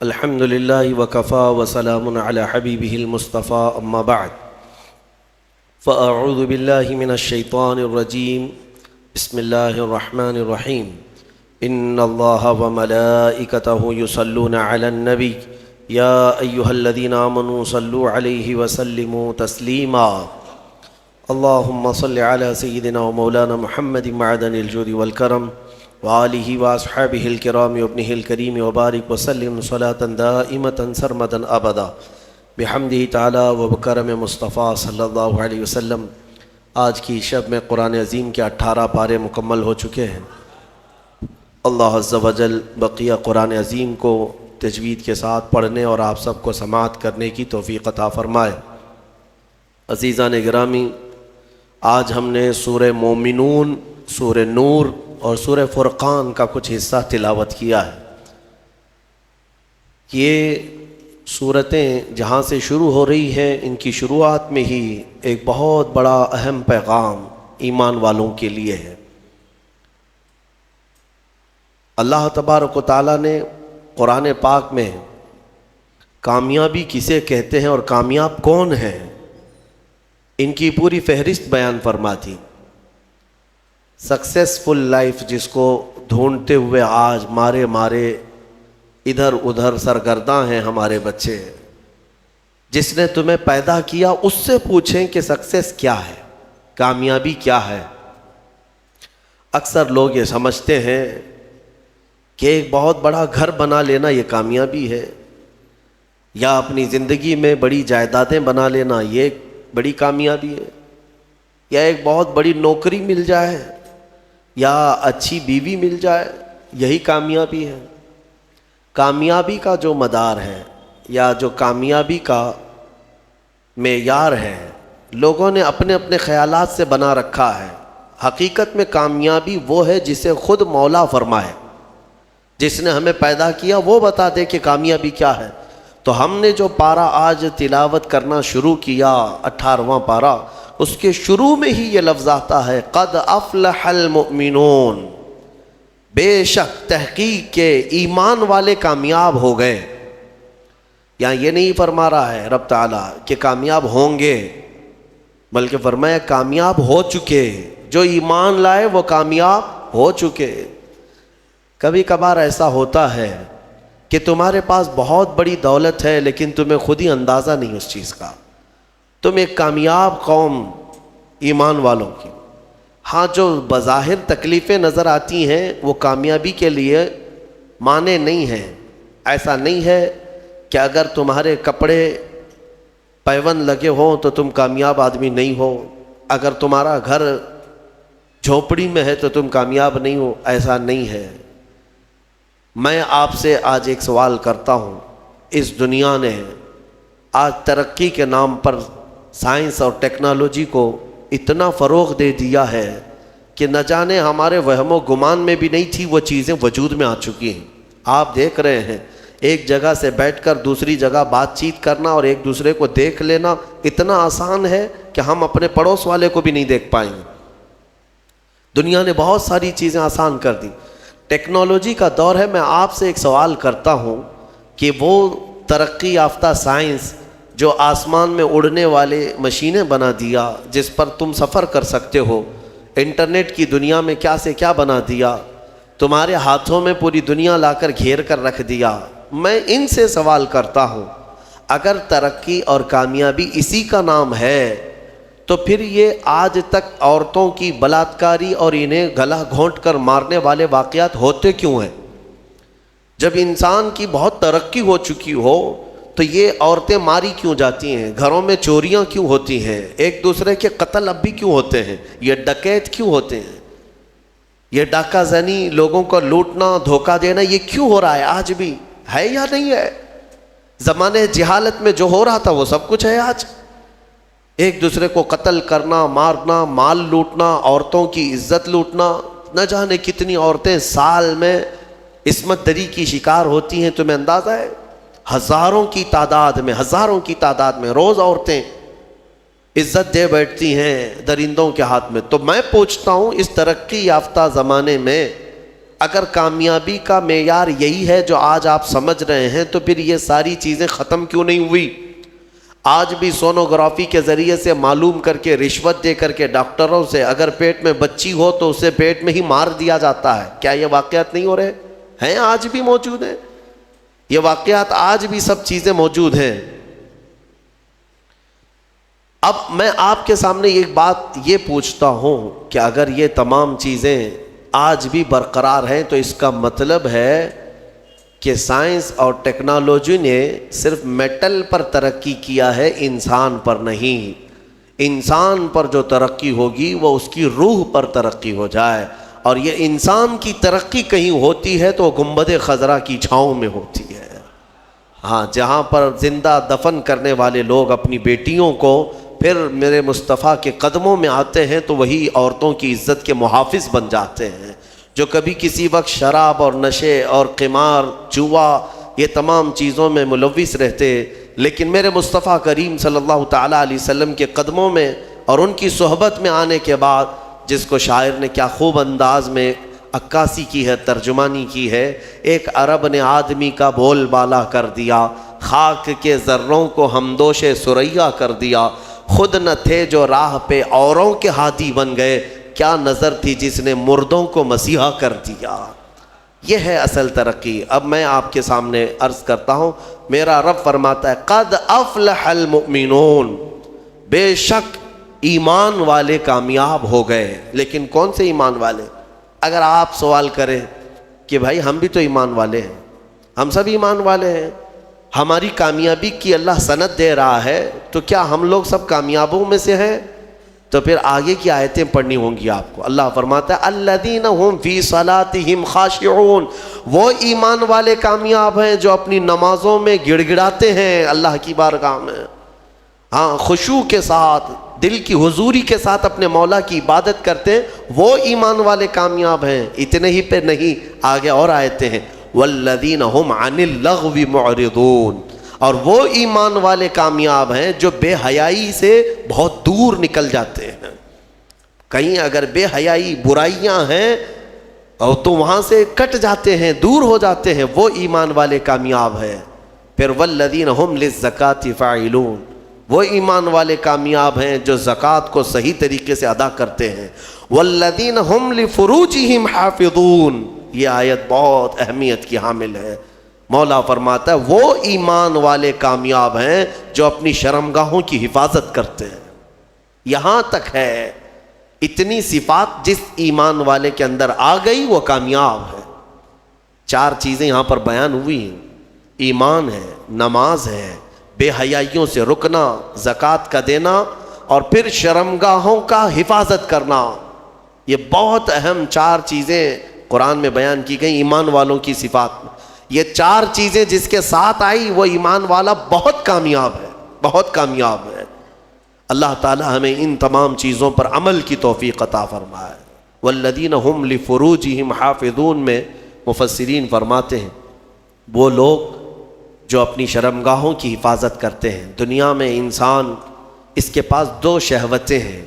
الحمد لله وكفى وسلام على حبيبه المصطفى أما بعد فأعوذ بالله من الشيطان الرجيم بسم الله الرحمن الرحيم إن الله وملائكته يصلون على النبي يا أيها الذين آمنوا صلوا عليه وسلموا تسليما اللهم صل على سيدنا ومولانا محمد معدن الجود والكرم وآلہ واصحابہ الکرام وابنہ الکریم وبارک وسلم صلاۃ دائمۃ سرمدا ابدا بحمدہ تعالی وبکرم مصطفیٰ صلی اللہ علیہ وسلم۔ آج کی شب میں قرآن عظیم کے 18 پارے مکمل ہو چکے ہیں۔ اللہ عز و جل بقیہ قرآن عظیم کو تجوید کے ساتھ پڑھنے اور آپ سب کو سماعت کرنے کی توفیق عطا فرمائے۔ عزیزان گرامی، آج ہم نے سورہ مومنون، سورہ نور اور سورہ فرقان کا کچھ حصہ تلاوت کیا ہے۔ یہ سورتیں جہاں سے شروع ہو رہی ہیں، ان کی شروعات میں ہی ایک بہت بڑا اہم پیغام ایمان والوں کے لیے ہے۔ اللہ تبارک و تعالیٰ نے قرآن پاک میں کامیابی کسے کہتے ہیں اور کامیاب کون ہیں، ان کی پوری فہرست بیان فرما دی۔ سکسیسفل لائف جس کو ڈھونڈتے ہوئے آج مارے ادھر ادھر سرگرداں ہیں ہمارے بچے، جس نے تمہیں پیدا کیا اس سے پوچھیں کہ سکسیس کیا ہے، کامیابی کیا ہے۔ اکثر لوگ یہ سمجھتے ہیں کہ ایک بہت بڑا گھر بنا لینا یہ کامیابی ہے، یا اپنی زندگی میں بڑی جائیدادیں بنا لینا یہ ایک بڑی کامیابی ہے، یا ایک بہت بڑی نوکری مل جائے، یا اچھی بیوی مل جائے، یہی کامیابی ہے۔ کامیابی کا جو مدار ہے یا جو کامیابی کا معیار ہے، لوگوں نے اپنے اپنے خیالات سے بنا رکھا ہے۔ حقیقت میں کامیابی وہ ہے جسے خود مولا فرمائے، جس نے ہمیں پیدا کیا وہ بتا دے کہ کامیابی کیا ہے۔ تو ہم نے جو پارہ آج تلاوت کرنا شروع کیا، 18واں پارہ، اس کے شروع میں ہی یہ لفظ آتا ہے، قد افلح المؤمنون، بے شک تحقیق کے ایمان والے کامیاب ہو گئے۔ یہاں یہ نہیں فرما رہا ہے رب تعالیٰ کہ کامیاب ہوں گے، بلکہ فرمایا کامیاب ہو چکے، جو ایمان لائے وہ کامیاب ہو چکے۔ کبھی کبھار ایسا ہوتا ہے کہ تمہارے پاس بہت بڑی دولت ہے لیکن تمہیں خود ہی اندازہ نہیں اس چیز کا۔ تم ایک کامیاب قوم ایمان والوں کی، ہاں جو بظاہر تکلیفیں نظر آتی ہیں وہ کامیابی کے لیے معنی نہیں ہیں۔ ایسا نہیں ہے کہ اگر تمہارے کپڑے پیون لگے ہوں تو تم کامیاب آدمی نہیں ہو، اگر تمہارا گھر جھونپڑی میں ہے تو تم کامیاب نہیں ہو، ایسا نہیں ہے۔ میں آپ سے آج ایک سوال کرتا ہوں، اس دنیا نے آج ترقی کے نام پر سائنس اور ٹیکنالوجی کو اتنا فروغ دے دیا ہے کہ نہ جانے ہمارے وہم و گمان میں بھی نہیں تھی وہ چیزیں وجود میں آ چکی ہیں۔ آپ دیکھ رہے ہیں ایک جگہ سے بیٹھ کر دوسری جگہ بات چیت کرنا اور ایک دوسرے کو دیکھ لینا اتنا آسان ہے کہ ہم اپنے پڑوس والے کو بھی نہیں دیکھ پائیں گے۔ دنیا نے بہت ساری چیزیں آسان کر دی، ٹیکنالوجی کا دور ہے۔ میں آپ سے ایک سوال کرتا ہوں کہ وہ ترقی یافتہ سائنس جو آسمان میں اڑنے والے مشینیں بنا دیا، جس پر تم سفر کر سکتے ہو، انٹرنیٹ کی دنیا میں کیا سے کیا بنا دیا، تمہارے ہاتھوں میں پوری دنیا لا کر گھیر کر رکھ دیا۔ میں ان سے سوال کرتا ہوں، اگر ترقی اور کامیابی اسی کا نام ہے تو پھر یہ آج تک عورتوں کی بلاತ್ಕಾری اور انہیں گلا گھونٹ کر مارنے والے واقعات ہوتے کیوں ہیں؟ جب انسان کی بہت ترقی ہو چکی ہو تو یہ عورتیں ماری کیوں جاتی ہیں، گھروں میں چوریاں کیوں ہوتی ہیں، ایک دوسرے کے قتل اب بھی کیوں ہوتے ہیں، یہ ڈکیت کیوں ہوتے ہیں، یہ ڈاکہ زنی، لوگوں کو لوٹنا، دھوکہ دینا، یہ کیوں ہو رہا ہے؟ آج بھی ہے یا نہیں ہے؟ زمانے جہالت میں جو ہو رہا تھا وہ سب کچھ ہے آج۔ ایک دوسرے کو قتل کرنا، مارنا، مال لوٹنا، عورتوں کی عزت لوٹنا، نہ جانے کتنی عورتیں سال میں عصمت دری کی شکار ہوتی ہیں، تمہیں اندازہ ہے؟ ہزاروں کی تعداد میں روز عورتیں عزت دے بیٹھتی ہیں درندوں کے ہاتھ میں۔ تو میں پوچھتا ہوں، اس ترقی یافتہ زمانے میں اگر کامیابی کا معیار یہی ہے جو آج آپ سمجھ رہے ہیں تو پھر یہ ساری چیزیں ختم کیوں نہیں ہوئی؟ آج بھی سونوگرافی کے ذریعے سے معلوم کر کے، رشوت دے کر کے ڈاکٹروں سے اگر پیٹ میں بچی ہو تو اسے پیٹ میں ہی مار دیا جاتا ہے۔ کیا یہ واقعات نہیں ہو رہے ہیں؟ آج بھی موجود ہیں یہ واقعات، آج بھی سب چیزیں موجود ہیں۔ اب میں آپ کے سامنے ایک بات یہ پوچھتا ہوں کہ اگر یہ تمام چیزیں آج بھی برقرار ہیں تو اس کا مطلب ہے کہ سائنس اور ٹیکنالوجی نے صرف میٹل پر ترقی کیا ہے، انسان پر نہیں۔ انسان پر جو ترقی ہوگی وہ اس کی روح پر ترقی ہو جائے، اور یہ انسان کی ترقی کہیں ہوتی ہے تو گنبد خضرا کی چھاؤں میں ہوتی ہے۔ ہاں، جہاں پر زندہ دفن کرنے والے لوگ اپنی بیٹیوں کو پھر میرے مصطفیٰ کے قدموں میں آتے ہیں تو وہی عورتوں کی عزت کے محافظ بن جاتے ہیں، جو کبھی کسی وقت شراب اور نشے اور قمار، جوا، یہ تمام چیزوں میں ملوث رہتے، لیکن میرے مصطفیٰ کریم صلی اللہ تعالیٰ علیہ وسلم کے قدموں میں اور ان کی صحبت میں آنے کے بعد، جس کو شاعر نے کیا خوب انداز میں عکاسی کی ہے، ترجمانی کی ہے، ایک عرب نے آدمی کا بول بالا کر دیا، خاک کے ذروں کو ہمدوش ثریا کر دیا، خود نہ تھے جو راہ پہ اوروں کے ہادی بن گئے، کیا نظر تھی جس نے مردوں کو مسیحا کر دیا۔ یہ ہے اصل ترقی۔ اب میں آپ کے سامنے عرض کرتا ہوں، میرا رب فرماتا ہے قد افلح المؤمنون، بے شک ایمان والے کامیاب ہو گئے۔ لیکن کون سے ایمان والے؟ اگر آپ سوال کریں کہ بھائی ہم بھی تو ایمان والے ہیں، ہم سب ایمان والے ہیں، ہماری کامیابی کی اللہ سند دے رہا ہے، تو کیا ہم لوگ سب کامیابوں میں سے ہیں؟ تو پھر آگے کی آیتیں پڑھنی ہوں گی آپ کو۔ اللہ فرماتا ہے الذین هم فی صلاتہم خاشعون، وہ ایمان والے کامیاب ہیں جو اپنی نمازوں میں گڑ گڑاتے ہیں اللہ کی بارگاہ میں، ہاں خشوع کے ساتھ، دل کی حضوری کے ساتھ اپنے مولا کی عبادت کرتے ہیں، وہ ایمان والے کامیاب ہیں۔ اتنے ہی پہ نہیں، آگے اور آیتیں ہیں والذین هم عن اللغو معرضون، اور وہ ایمان والے کامیاب ہیں جو بے حیائی سے بہت دور نکل جاتے ہیں۔ کہیں اگر بے حیائی برائیاں ہیں اور تو وہاں سے کٹ جاتے ہیں، دور ہو جاتے ہیں، وہ ایمان والے کامیاب ہیں۔ پھر والذین هم للزکاة فاعلون، وہ ایمان والے کامیاب ہیں جو زکوٰۃ کو صحیح طریقے سے ادا کرتے ہیں۔ والذین هم لفروجہم حافظون، یہ آیت بہت اہمیت کی حامل ہے۔ مولا فرماتا ہے وہ ایمان والے کامیاب ہیں جو اپنی شرمگاہوں کی حفاظت کرتے ہیں۔ یہاں تک ہے، اتنی صفات جس ایمان والے کے اندر آ گئی وہ کامیاب ہے۔ 4 چیزیں یہاں پر بیان ہوئی ہیں، ایمان ہے، نماز ہے، بے حیائیوں سے رکنا، زکوٰۃ کا دینا، اور پھر شرمگاہوں کا حفاظت کرنا۔ یہ بہت اہم 4 چیزیں قرآن میں بیان کی گئی ایمان والوں کی صفات میں۔ یہ 4 چیزیں جس کے ساتھ آئی وہ ایمان والا بہت کامیاب ہے، بہت کامیاب ہے۔ اللہ تعالی ہمیں ان تمام چیزوں پر عمل کی توفیق عطا فرمائے۔ والذین هم لفروجہم حافظون میں مفسرین فرماتے ہیں وہ لوگ جو اپنی شرمگاہوں کی حفاظت کرتے ہیں۔ دنیا میں انسان، اس کے پاس 2 شہوتیں ہیں۔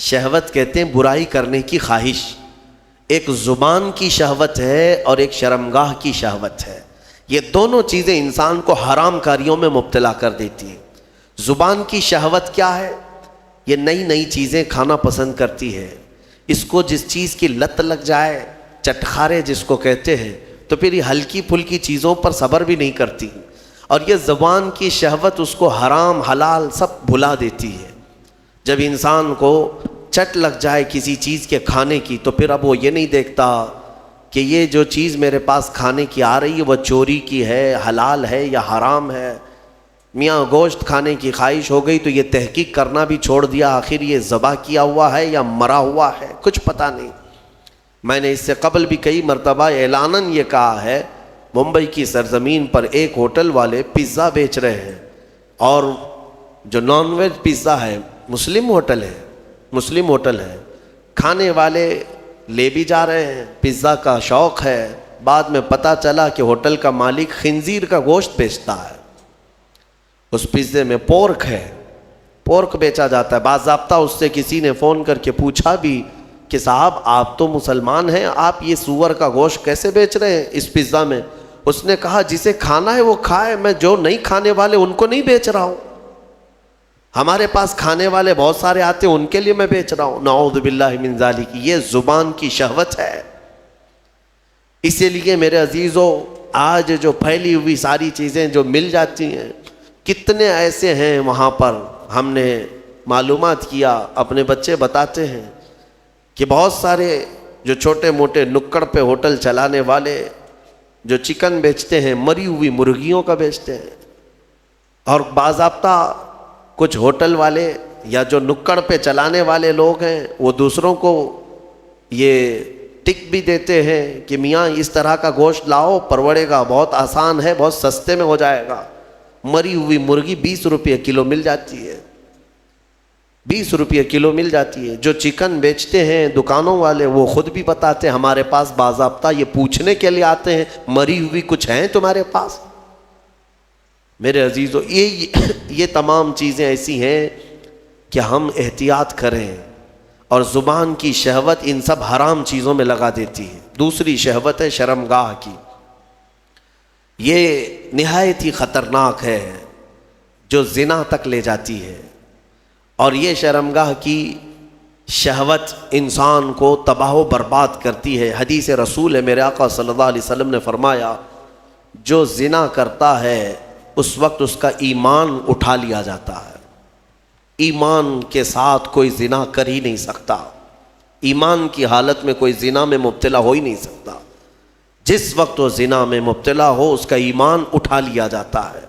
شہوت کہتے ہیں برائی کرنے کی خواہش، ایک زبان کی شہوت ہے اور ایک شرمگاہ کی شہوت ہے۔ یہ دونوں چیزیں انسان کو حرام کاریوں میں مبتلا کر دیتی ہیں۔ زبان کی شہوت کیا ہے؟ یہ نئی نئی چیزیں کھانا پسند کرتی ہے، اس کو جس چیز کی لت لگ جائے، چٹخارے جس کو کہتے ہیں، تو پھر یہ ہلکی پھلکی چیزوں پر صبر بھی نہیں کرتی، اور یہ زبان کی شہوت اس کو حرام حلال سب بھلا دیتی ہے۔ جب انسان کو چٹ لگ جائے کسی چیز کے کھانے کی تو پھر اب وہ یہ نہیں دیکھتا کہ یہ جو چیز میرے پاس کھانے کی آ رہی ہے وہ چوری کی ہے، حلال ہے یا حرام ہے۔ میاں گوشت کھانے کی خواہش ہو گئی تو یہ تحقیق کرنا بھی چھوڑ دیا، آخر یہ ذبح کیا ہوا ہے یا مرا ہوا ہے، کچھ پتہ نہیں۔ میں نے اس سے قبل بھی کئی مرتبہ اعلاناً یہ کہا ہے، ممبئی کی سرزمین پر ایک ہوٹل والے پیزا بیچ رہے ہیں، اور جو نان ویج پیزا ہے مسلم ہوٹل ہے، مسلم ہوٹل ہے، کھانے والے لے بھی جا رہے ہیں، پیزا کا شوق ہے۔ بعد میں پتہ چلا کہ ہوٹل کا مالک خنزیر کا گوشت بیچتا ہے، اس پیزے میں پورک ہے، پورک بیچا جاتا ہے۔ باضابطہ اس سے کسی نے فون کر کے پوچھا بھی کہ صاحب آپ تو مسلمان ہیں، آپ یہ سور کا گوشت کیسے بیچ رہے ہیں اس پیزا میں؟ اس نے کہا جسے کھانا ہے وہ کھائے، میں جو نہیں کھانے والے ان کو نہیں بیچ رہا ہوں، ہمارے پاس کھانے والے بہت سارے آتے ہیں، ان کے لیے میں بیچ رہا ہوں۔ نعوذ باللہ من ذالک، یہ زبان کی شہوت ہے۔ اسی لیے میرے عزیزو، آج جو پھیلی ہوئی ساری چیزیں جو مل جاتی ہیں، کتنے ایسے ہیں وہاں پر، ہم نے معلومات کیا، اپنے بچے بتاتے ہیں کہ بہت سارے جو چھوٹے موٹے نکڑ پہ ہوٹل چلانے والے جو چکن بیچتے ہیں، مری ہوئی مرغیوں کا بیچتے ہیں، اور باضابطہ کچھ ہوٹل والے یا جو نکڑ پہ چلانے والے لوگ ہیں وہ دوسروں کو یہ ٹک بھی دیتے ہیں کہ میاں اس طرح کا گوشت لاؤ، پروڑے گا، بہت آسان ہے، بہت سستے میں ہو جائے گا۔ مری ہوئی مرغی 20 روپے کلو مل جاتی ہے، 20 روپے کلو مل جاتی ہے۔ جو چکن بیچتے ہیں دکانوں والے، وہ خود بھی بتاتے ہیں ہمارے پاس باضابطہ یہ پوچھنے کے لیے آتے ہیں، مری ہوئی کچھ ہیں تمہارے پاس؟ میرے عزیزو، یہ تمام چیزیں ایسی ہیں کہ ہم احتیاط کریں، اور زبان کی شہوت ان سب حرام چیزوں میں لگا دیتی ہے۔ دوسری شہوت ہے شرمگاہ کی، یہ نہایت ہی خطرناک ہے، جو زنا تک لے جاتی ہے، اور یہ شرمگاہ کی شہوت انسان کو تباہ و برباد کرتی ہے۔ حدیث رسول ہے، میرے آقا صلی اللہ علیہ وسلم نے فرمایا، جو زنا کرتا ہے اس وقت اس کا ایمان اٹھا لیا جاتا ہے۔ ایمان کے ساتھ کوئی زنا کر ہی نہیں سکتا، ایمان کی حالت میں کوئی زنا میں مبتلا ہو ہی نہیں سکتا۔ جس وقت وہ زنا میں مبتلا ہو اس کا ایمان اٹھا لیا جاتا ہے۔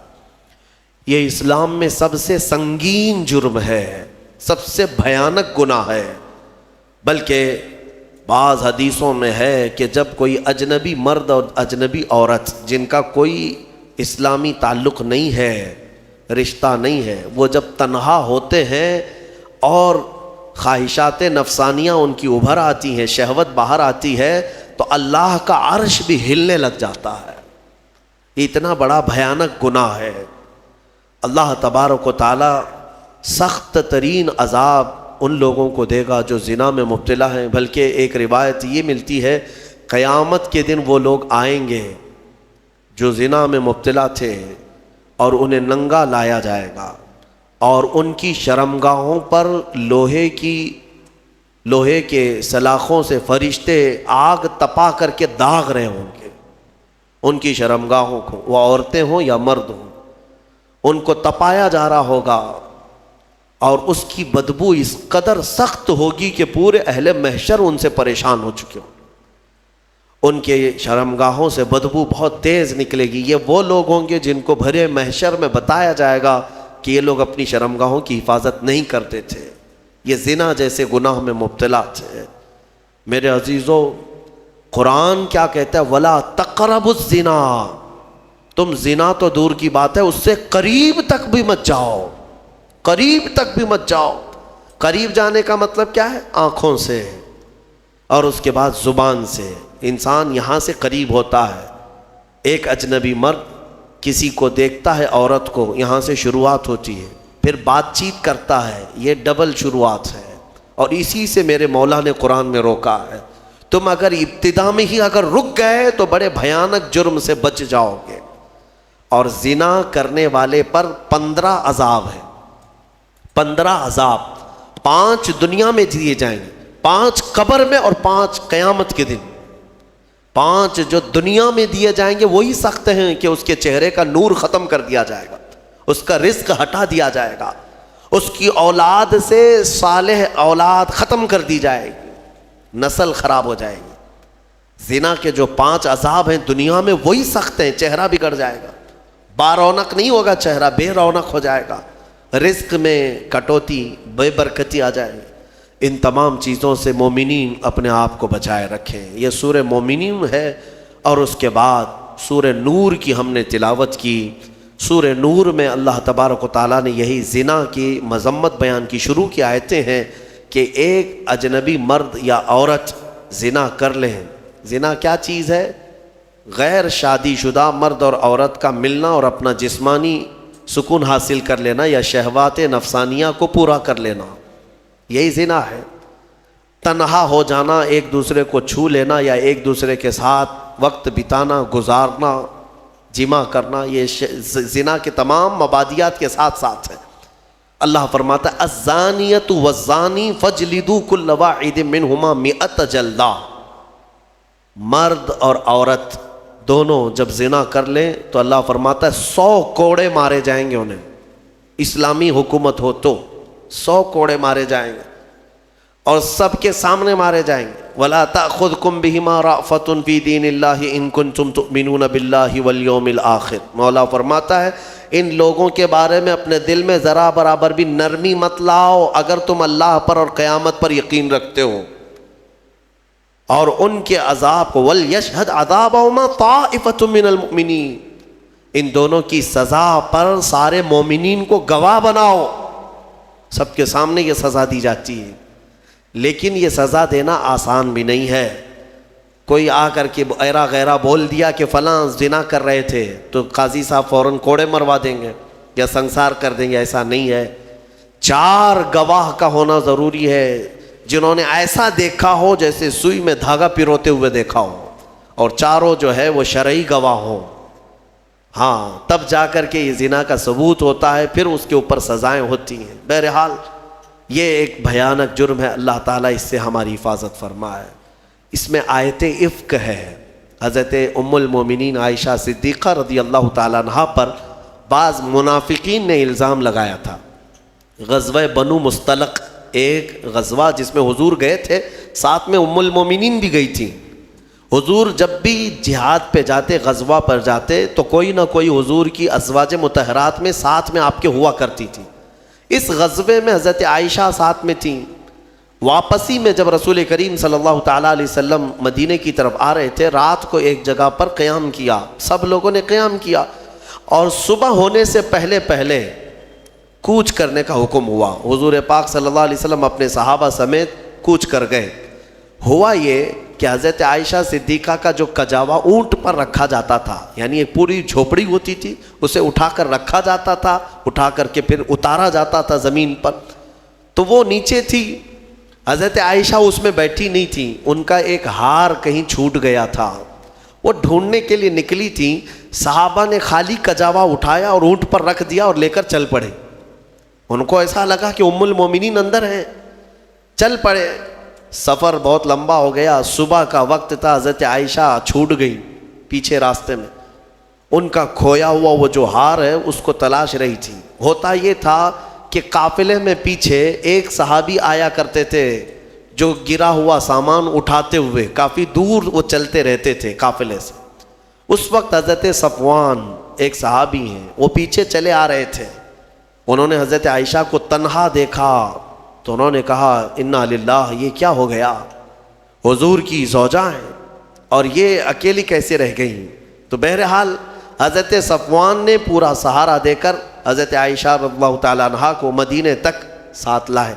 یہ اسلام میں سب سے سنگین جرم ہے، سب سے بھیانک گناہ ہے، بلکہ بعض حدیثوں میں ہے کہ جب کوئی اجنبی مرد اور اجنبی عورت جن کا کوئی اسلامی تعلق نہیں ہے، رشتہ نہیں ہے، وہ جب تنہا ہوتے ہیں اور خواہشات نفسانیہ ان کی ابھر آتی ہیں، شہوت باہر آتی ہے، تو اللہ کا عرش بھی ہلنے لگ جاتا ہے۔ یہ اتنا بڑا بھیانک گناہ ہے۔ اللہ تبارک و تعالی سخت ترین عذاب ان لوگوں کو دے گا جو زنا میں مبتلا ہیں۔ بلکہ ایک روایت یہ ملتی ہے، قیامت کے دن وہ لوگ آئیں گے جو زنا میں مبتلا تھے، اور انہیں ننگا لایا جائے گا، اور ان کی شرمگاہوں پر لوہے کے سلاخوں سے فرشتے آگ تپا کر کے داغ رہے ہوں گے ان کی شرمگاہوں کو، وہ عورتیں ہوں یا مرد ہوں، ان کو تپایا جا رہا ہوگا، اور اس کی بدبو اس قدر سخت ہوگی کہ پورے اہل محشر ان سے پریشان ہو چکے ہوں۔ ان کے شرمگاہوں سے بدبو بہت تیز نکلے گی۔ یہ وہ لوگ ہوں گے جن کو بھرے محشر میں بتایا جائے گا کہ یہ لوگ اپنی شرمگاہوں کی حفاظت نہیں کرتے تھے، یہ زنا جیسے گناہ میں مبتلا تھے۔ میرے عزیزو، قرآن کیا کہتا ہے؟ وَلَا تَقْرَبُوا الزِّنَا، تم زنا تو دور کی بات ہے، اس سے قریب تک بھی مت جاؤ، قریب تک بھی مت جاؤ۔ قریب جانے کا مطلب کیا ہے؟ آنکھوں سے، اور اس کے بعد زبان سے۔ انسان یہاں سے قریب ہوتا ہے، ایک اجنبی مرد کسی کو دیکھتا ہے، عورت کو، یہاں سے شروعات ہوتی ہے، پھر بات چیت کرتا ہے، یہ ڈبل شروعات ہے، اور اسی سے میرے مولا نے قرآن میں روکا ہے۔ تم اگر ابتدا میں ہی اگر رک گئے تو بڑے بھیانک جرم سے بچ جاؤ گے۔ اور زنا کرنے والے پر 15 عذاب ہیں، 15 عذاب، 5 دنیا میں دیے جائیں گے، 5 قبر میں، اور 5 قیامت کے دن۔ 5 جو دنیا میں دیے جائیں گے وہی سخت ہیں کہ اس کے چہرے کا نور ختم کر دیا جائے گا، اس کا رزق ہٹا دیا جائے گا، اس کی اولاد سے صالح اولاد ختم کر دی جائے گی، نسل خراب ہو جائے گی۔ زنا کے جو 5 عذاب ہیں دنیا میں وہی سخت ہیں، چہرہ بگڑ جائے گا، بارونق نہیں ہوگا چہرہ، بے رونق ہو جائے گا، رزق میں کٹوتی، بے برکتی آ جائے گی۔ ان تمام چیزوں سے مومنین اپنے آپ کو بچائے رکھیں۔ یہ سورہ مومنین ہے، اور اس کے بعد سورہ نور کی ہم نے تلاوت کی۔ سورہ نور میں اللہ تبارک و تعالیٰ نے یہی زنا کی مذمت بیان کی، شروع کی آیتیں ہیں کہ ایک اجنبی مرد یا عورت زنا کر لیں۔ زنا کیا چیز ہے؟ غیر شادی شدہ مرد اور عورت کا ملنا اور اپنا جسمانی سکون حاصل کر لینا، یا شہوات نفسانیہ کو پورا کر لینا، یہی زنا ہے۔ تنہا ہو جانا، ایک دوسرے کو چھو لینا یا ایک دوسرے کے ساتھ وقت بتانا، گزارنا، جمع کرنا، یہ زنا کے تمام مبادیات کے ساتھ ساتھ ہے۔ اللہ فرماتا ہے الزانیۃ والزانی فاجلدوا کل واحد منہما 100 جلدہ۔ مرد اور عورت دونوں جب زنا کر لیں تو اللہ فرماتا ہے 100 کوڑے مارے جائیں گے انہیں۔ اسلامی حکومت ہو تو 100 کوڑے مارے جائیں گے اور سب کے سامنے مارے جائیں گے۔ وَلَا تَأْخُذْكُمْ بِهِمَا رَأْفَةٌ فِي دِينِ اللَّهِ إِن كُنتُمْ تُؤْمِنُونَ بِاللَّهِ وَالْيَوْمِ الْآخِرِ۔ مولا فرماتا ہے ان لوگوں کے بارے میں اپنے دل میں ذرا برابر بھی نرمی مت لاؤ اگر تم اللہ پر اور قیامت پر یقین رکھتے ہو، اور ان کے عذاب کو وَلْيَشْهَدْ عَذَابَهُمَا طَائِفَةٌ مِّنَ الْمُؤْمِنِينَ، ان دونوں کی سزا پر سارے مومنین کو گواہ بناؤ۔ سب کے سامنے یہ سزا دی جاتی ہے، لیکن یہ سزا دینا آسان بھی نہیں ہے۔ کوئی آ کر کے ایرا غیرہ بول دیا کہ فلاں زنا کر رہے تھے تو قاضی صاحب فوراً کوڑے مروا دیں گے یا سنسار کر دیں گے، ایسا نہیں ہے۔ 4 گواہ کا ہونا ضروری ہے جنہوں نے ایسا دیکھا ہو جیسے سوئی میں دھاگا پروتے ہوئے دیکھا ہو، اور چاروں جو ہے وہ شرعی گواہ ہوں۔ ہاں تب جا کر کے یہ زنا کا ثبوت ہوتا ہے، پھر اس کے اوپر سزائیں ہوتی ہیں۔ بہرحال یہ ایک بھیانک جرم ہے، اللہ تعالیٰ اس سے ہماری حفاظت فرمائے۔ اس میں آیت افک ہے۔ حضرت ام المومنین عائشہ صدیقہ رضی اللہ تعالیٰ عنہ پر بعض منافقین نے الزام لگایا تھا۔ غزوہ بنو مستلق ایک غزوہ جس میں حضور گئے تھے، ساتھ میں ام المومنین بھی گئی تھی۔ حضور جب بھی جہاد پہ جاتے، غزوہ پر جاتے، تو کوئی نہ کوئی حضور کی ازواج مطہرات میں ساتھ میں آپ کے ہوا کرتی تھی۔ اس غزوے میں حضرت عائشہ ساتھ میں تھیں۔ واپسی میں جب رسول کریم صلی اللہ تعالیٰ علیہ وسلم مدینے کی طرف آ رہے تھے، رات کو ایک جگہ پر قیام کیا، سب لوگوں نے قیام کیا، اور صبح ہونے سے پہلے پہلے کوچ کرنے کا حکم ہوا۔ حضور پاک صلی اللہ علیہ وسلم اپنے صحابہ سمیت کوچ کر گئے۔ ہوا یہ کہ حضرت عائشہ صدیقہ کا جو کجاوا اونٹ پر رکھا جاتا تھا، یعنی ایک پوری جھوپڑی ہوتی تھی، اسے اٹھا کر رکھا جاتا تھا، اٹھا کر کے پھر اتارا جاتا تھا زمین پر، تو وہ نیچے تھی۔ حضرت عائشہ اس میں بیٹھی نہیں تھی، ان کا ایک ہار کہیں چھوٹ گیا تھا، وہ ڈھونڈنے کے لیے نکلی تھی۔ صحابہ نے خالی کجاوا اٹھایا اور اونٹ پر رکھ دیا اور لے کر چل پڑے۔ ان کو ایسا لگا کہ ام المومنین اندر ہیں، چل پڑے۔ سفر بہت لمبا ہو گیا، صبح کا وقت تھا، حضرت عائشہ چھوٹ گئی پیچھے راستے میں۔ ان کا کھویا ہوا وہ جو ہار ہے اس کو تلاش رہی تھی۔ ہوتا یہ تھا کہ قافلے میں پیچھے ایک صحابی آیا کرتے تھے جو گرا ہوا سامان اٹھاتے ہوئے، کافی دور وہ چلتے رہتے تھے قافلے سے۔ اس وقت حضرت صفوان ایک صحابی ہیں، وہ پیچھے چلے آ رہے تھے۔ انہوں نے حضرت عائشہ کو تنہا دیکھا تو انہوں نے کہا انا للہ، یہ کیا ہو گیا؟ حضور کی زوجہ ہیں اور یہ اکیلی کیسے رہ گئی؟ تو بہرحال حضرت صفوان نے پورا سہارا دے کر حضرت عائشہ رضی اللہ تعالیٰ عنہ کو مدینے تک ساتھ لائے۔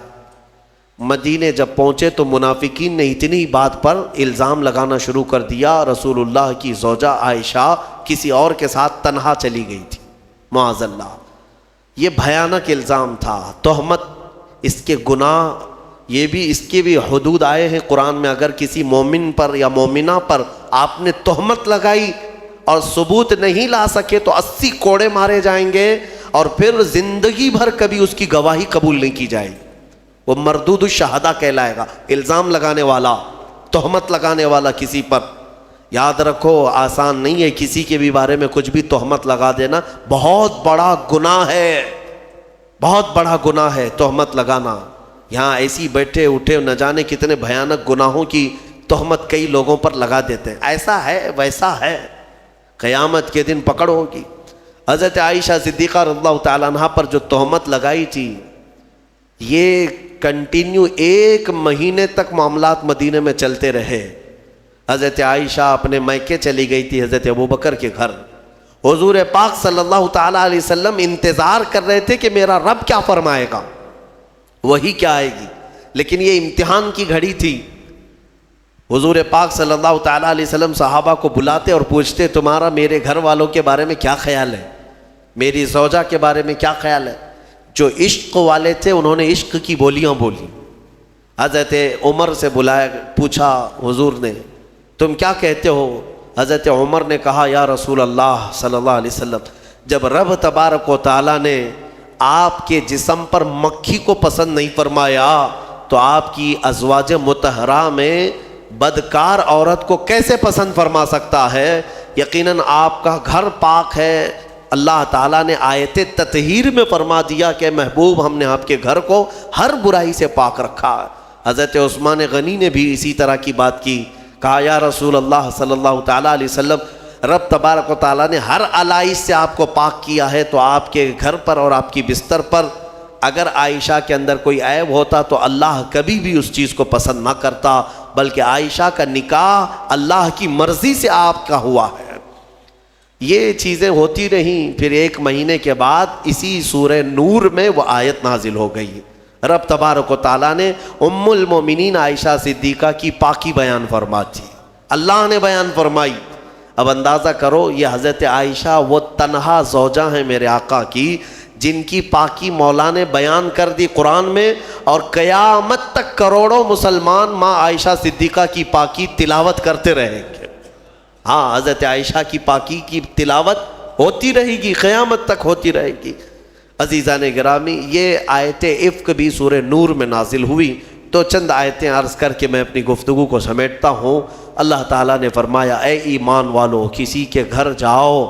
مدینے جب پہنچے تو منافقین نے اتنی بات پر الزام لگانا شروع کر دیا، رسول اللہ کی زوجہ عائشہ کسی اور کے ساتھ تنہا چلی گئی تھی، معاذ اللہ۔ یہ بھیانک الزام تھا، تہمت، اس کے گناہ، یہ بھی اس کے بھی حدود آئے ہیں قرآن میں۔ اگر کسی مومن پر یا مومنہ پر آپ نے تہمت لگائی اور ثبوت نہیں لا سکے تو 80 کوڑے مارے جائیں گے، اور پھر زندگی بھر کبھی اس کی گواہی قبول نہیں کی جائے گی۔ وہ مردود الشہداء کہلائے گا، الزام لگانے والا، تہمت لگانے والا کسی پر۔ یاد رکھو آسان نہیں ہے کسی کے بھی بارے میں کچھ بھی تہمت لگا دینا، بہت بڑا گناہ ہے، بہت بڑا گناہ ہے تہمت لگانا۔ یہاں ایسی بیٹھے اٹھے نہ جانے کتنے بھیانک گناہوں کی تہمت کئی لوگوں پر لگا دیتے ہیں، ایسا ہے ویسا ہے، قیامت کے دن پکڑ ہوگی۔ حضرت عائشہ صدیقہ رضی اللہ تعالیٰ عنہ پر جو تہمت لگائی تھی، یہ کنٹینیو 1 مہینے تک معاملات مدینے میں چلتے رہے۔ حضرت عائشہ اپنے میکے چلی گئی تھی، حضرت ابوبکر کے گھر۔ حضور پاک صلی اللہ تعالیٰ علیہ وسلم انتظار کر رہے تھے کہ میرا رب کیا فرمائے گا، وہی کیا آئے گی، لیکن یہ امتحان کی گھڑی تھی۔ حضور پاک صلی اللہ تعالیٰ علیہ وسلم صحابہ کو بلاتے اور پوچھتے تمہارا میرے گھر والوں کے بارے میں کیا خیال ہے، میری زوجہ کے بارے میں کیا خیال ہے۔ جو عشق والے تھے انہوں نے عشق کی بولیاں بولی، حضرت عمر سے بلایا، پوچھا حضور نے تم کیا کہتے ہو؟ حضرت عمر نے کہا یا رسول اللہ صلی اللہ علیہ وسلم، جب رب تبارک و تعالیٰ نے آپ کے جسم پر مکھی کو پسند نہیں فرمایا تو آپ کی ازواج مطہرہ میں بدکار عورت کو کیسے پسند فرما سکتا ہے؟ یقیناً آپ کا گھر پاک ہے، اللہ تعالیٰ نے آیت تطہیر میں فرما دیا کہ محبوب ہم نے آپ کے گھر کو ہر برائی سے پاک رکھا ہے۔ حضرت عثمان غنی نے بھی اسی طرح کی بات کی، کہا یا رسول اللہ صلی اللہ تعالیٰ علیہ وسلم، رب تبارک و تعالیٰ نے ہر علائش سے آپ کو پاک کیا ہے، تو آپ کے گھر پر اور آپ کی بستر پر اگر عائشہ کے اندر کوئی عیب ہوتا تو اللہ کبھی بھی اس چیز کو پسند نہ کرتا، بلکہ عائشہ کا نکاح اللہ کی مرضی سے آپ کا ہوا ہے۔ یہ چیزیں ہوتی رہیں، پھر 1 مہینے کے بعد اسی سورہ نور میں وہ آیت نازل ہو گئی۔ رب تبارک و تعالیٰ نے ام المومنین عائشہ صدیقہ کی پاکی بیان فرما دی، اللہ نے بیان فرمائی۔ اب اندازہ کرو یہ حضرت عائشہ وہ تنہا زوجہ ہیں میرے آقا کی، جن کی پاکی مولا نے بیان کر دی قرآن میں، اور قیامت تک کروڑوں مسلمان ماں عائشہ صدیقہ کی پاکی تلاوت کرتے رہیں گے۔ ہاں، حضرت عائشہ کی پاکی کی تلاوت ہوتی رہے گی، قیامت تک ہوتی رہے گی۔ عزیزان گرامی، یہ آیت افک بھی سورہ نور میں نازل ہوئی، تو چند آیتیں عرض کر کے میں اپنی گفتگو کو سمیٹتا ہوں۔ اللہ تعالیٰ نے فرمایا اے ایمان والو کسی کے گھر جاؤ،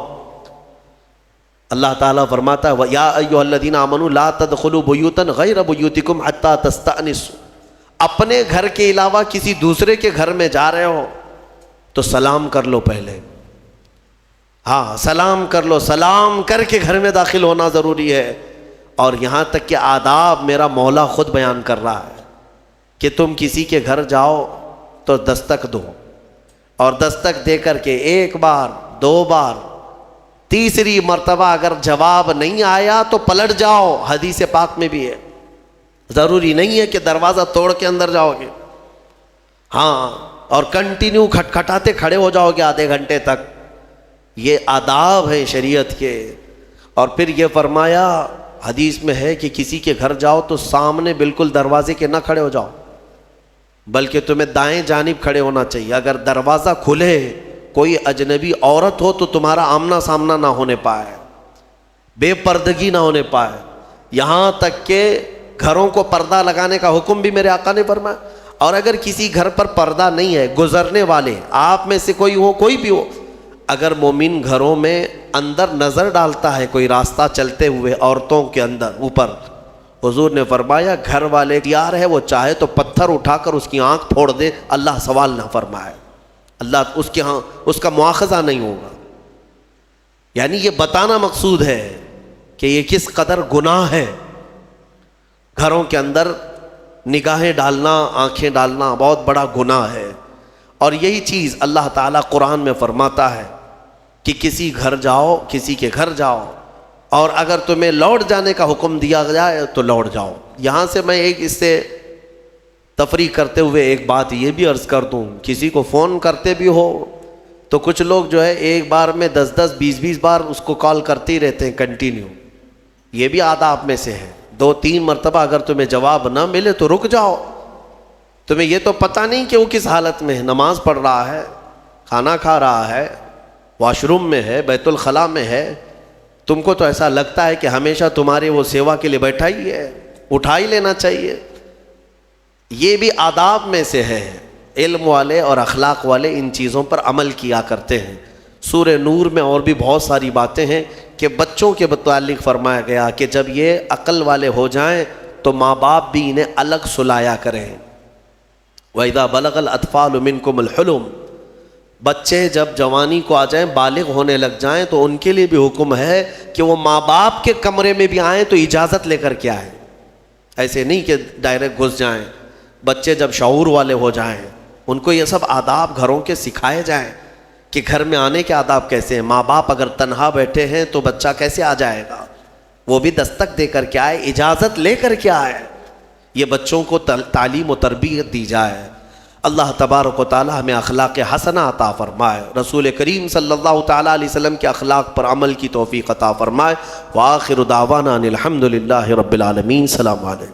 اللہ تعالیٰ فرماتا ہے یا ایھا الذین آمنوا لا تدخلوا بیوتا غیر بیوتکم حتی تستأنسوا، اپنے گھر کے علاوہ کسی دوسرے کے گھر میں جا رہے ہو تو سلام کر لو پہلے، ہاں سلام کر لو، سلام کر کے گھر میں داخل ہونا ضروری ہے۔ اور یہاں تک کہ آداب میرا مولا خود بیان کر رہا ہے کہ تم کسی کے گھر جاؤ تو دستک دو، اور دستک دے کر کے 1 بار 2 بار 3ری مرتبہ اگر جواب نہیں آیا تو پلٹ جاؤ، حدیث پاک میں بھی ہے۔ ضروری نہیں ہے کہ دروازہ توڑ کے اندر جاؤ گے، ہاں، اور کنٹینیو کھٹکھٹاتے کھڑے ہو جاؤ گے آدھے گھنٹے تک، یہ آداب ہیں شریعت کے۔ اور پھر یہ فرمایا حدیث میں ہے کہ کسی کے گھر جاؤ تو سامنے بالکل دروازے کے نہ کھڑے ہو جاؤ، بلکہ تمہیں دائیں جانب کھڑے ہونا چاہیے۔ اگر دروازہ کھلے کوئی اجنبی عورت ہو تو تمہارا آمنا سامنا نہ ہونے پائے، بے پردگی نہ ہونے پائے، یہاں تک کہ گھروں کو پردہ لگانے کا حکم بھی میرے آقا نے فرمایا۔ اور اگر کسی گھر پر پردہ نہیں ہے، گزرنے والے آپ میں سے کوئی ہو، کوئی بھی ہو، اگر مومن گھروں میں اندر نظر ڈالتا ہے کوئی راستہ چلتے ہوئے عورتوں کے اندر اوپر، حضور نے فرمایا گھر والے اختیار ہے، وہ چاہے تو پتھر اٹھا کر اس کی آنکھ پھوڑ دے، اللہ سوال نہ فرمائے، اللہ اس کے ہاں اس کا مواخذہ نہیں ہوگا۔ یعنی یہ بتانا مقصود ہے کہ یہ کس قدر گناہ ہے، گھروں کے اندر نگاہیں ڈالنا، آنکھیں ڈالنا بہت بڑا گناہ ہے۔ اور یہی چیز اللہ تعالیٰ قرآن میں فرماتا ہے کہ کسی گھر جاؤ، کسی کے گھر جاؤ، اور اگر تمہیں لوٹ جانے کا حکم دیا جائے تو لوٹ جاؤ۔ یہاں سے میں ایک اس سے تفریح کرتے ہوئے ایک بات یہ بھی عرض کر دوں، کسی کو فون کرتے بھی ہو تو کچھ لوگ جو ہے ایک بار میں 10 20 بار اس کو کال کرتے ہی رہتے ہیں کنٹینیو، یہ بھی آداب میں سے ہے۔ 2-3 مرتبہ اگر تمہیں جواب نہ ملے تو رک جاؤ، تمہیں یہ تو پتہ نہیں کہ وہ کس حالت میں ہے، نماز پڑھ رہا ہے، کھانا کھا رہا ہے، واش روم میں ہے، بیت الخلاء میں ہے، تم کو تو ایسا لگتا ہے کہ ہمیشہ تمہارے وہ سیوا کے لیے بیٹھا ہی ہے، اٹھا ہی لینا چاہیے۔ یہ بھی آداب میں سے ہے، علم والے اور اخلاق والے ان چیزوں پر عمل کیا کرتے ہیں۔ سورہ نور میں اور بھی بہت ساری باتیں ہیں کہ بچوں کے متعلق فرمایا گیا کہ جب یہ عقل والے ہو جائیں تو ماں باپ بھی انہیں الگ سلایا کریں۔ وَإِذَا بَلَغَ الْأَطْفَالُ مِنْكُمُ الْحُلُمَ، بچے جب جوانی کو آ جائیں، بالغ ہونے لگ جائیں، تو ان کے لیے بھی حکم ہے کہ وہ ماں باپ کے کمرے میں بھی آئیں تو اجازت لے کر کے آئیں، ایسے نہیں کہ ڈائریکٹ گھس جائیں۔ بچے جب شعور والے ہو جائیں ان کو یہ سب آداب گھروں کے سکھائے جائیں کہ گھر میں آنے کے آداب کیسے ہیں۔ ماں باپ اگر تنہا بیٹھے ہیں تو بچہ کیسے آ جائے گا، وہ بھی دستک دے کر کے آئے، اجازت لے کر کے آئے، یہ بچوں کو تعلیم و تربیت دی جائے۔ اللہ تبارک و تعالی ہمیں اخلاق حسنہ عطا فرمائے، رسول کریم صلی اللہ تعالیٰ علیہ وسلم کے اخلاق پر عمل کی توفیق عطا فرمائے۔ وآخر دعوانا ان الحمد للہ رب العالمین۔ السلام علیکم۔